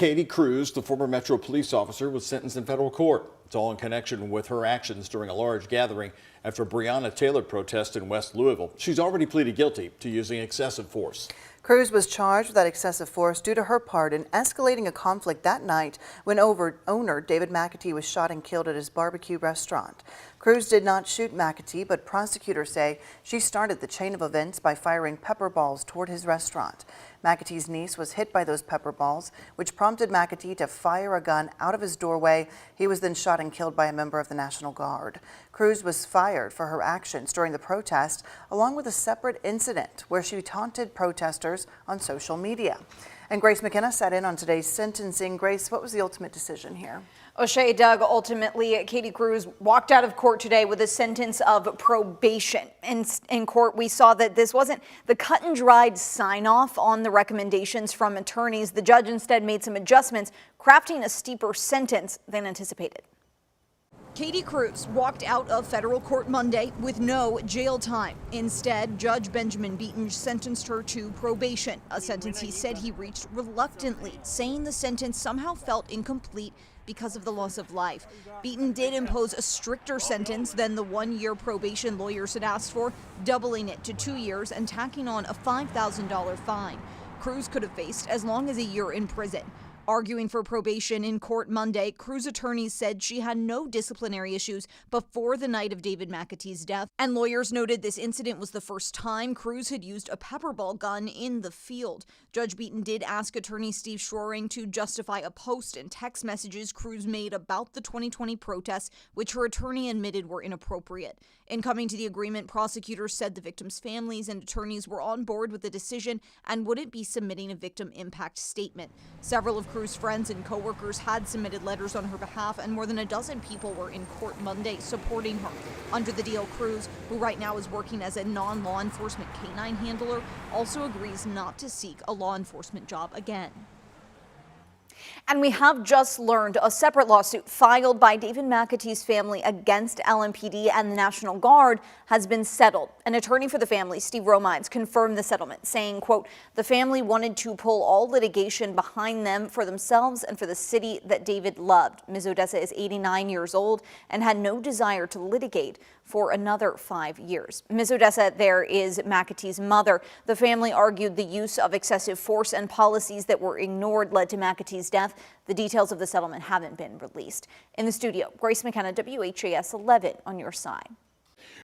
Katie Cruz, the former Metro police officer, was sentenced in federal court. It's all in connection with her actions during a large gathering after a Breonna Taylor protest in West Louisville. She's already pleaded guilty to using excessive force. Cruz was charged with that excessive force due to her part in escalating a conflict that night when owner David McAtee was shot and killed at his barbecue restaurant. Cruz did not shoot McAtee, but prosecutors say she started the chain of events by firing pepper balls toward his restaurant. McAtee's niece was hit by those pepper balls, which prompted McAtee to fire a gun out of his doorway. He was then shot and killed by a member of the National Guard. Cruz was fired for her actions during the protest, along with a separate incident where she taunted protesters on social media. And Grace McKenna sat in on today's sentencing. Grace, what was the ultimate decision here? O'Shea, Doug, ultimately, Katie Cruz walked out of court today with a sentence of probation. In court, we saw that this wasn't the cut and dried sign off on the recommendations from attorneys. The judge instead made some adjustments, crafting a steeper sentence than anticipated. Katie Cruz walked out of federal court Monday with no jail time. Instead, Judge Benjamin Beaton sentenced her to probation, a sentence he said he reached reluctantly, saying the sentence somehow felt incomplete because of the loss of life. Beaton did impose a stricter sentence than the 1-year probation lawyers had asked for, doubling it to 2 years and tacking on a $5,000 fine. Cruz could have faced as long as a year in prison. Arguing for probation in court Monday, Cruz attorneys said she had no disciplinary issues before the night of David McAtee's death, and lawyers noted this incident was the first time Cruz had used a pepperball gun in the field. Judge Beaton did ask attorney Steve Schroering to justify a post and text messages Cruz made about the 2020 protests, which her attorney admitted were inappropriate. In coming to the agreement, prosecutors said the victims' families and attorneys were on board with the decision and wouldn't be submitting a victim impact statement. Several of Cruz's friends and coworkers had submitted letters on her behalf, and more than a dozen people were in court Monday supporting her. Under the deal, Cruz, who right now is working as a non-law enforcement canine handler, also agrees not to seek a law enforcement job again. And we have just learned a separate lawsuit filed by David McAtee's family against LMPD and the National Guard has been settled. An attorney for the family, Steve Romines, confirmed the settlement, saying, quote, the family wanted to pull all litigation behind them for themselves and for the city that David loved. Ms. Odessa is 89 years old and had no desire to litigate for another 5 years. Ms. Odessa there is McAtee's mother. The family argued the use of excessive force and policies that were ignored led to McAtee's death. The details of the settlement haven't been released. In the studio, Grace McKenna, WHAS 11 on your side.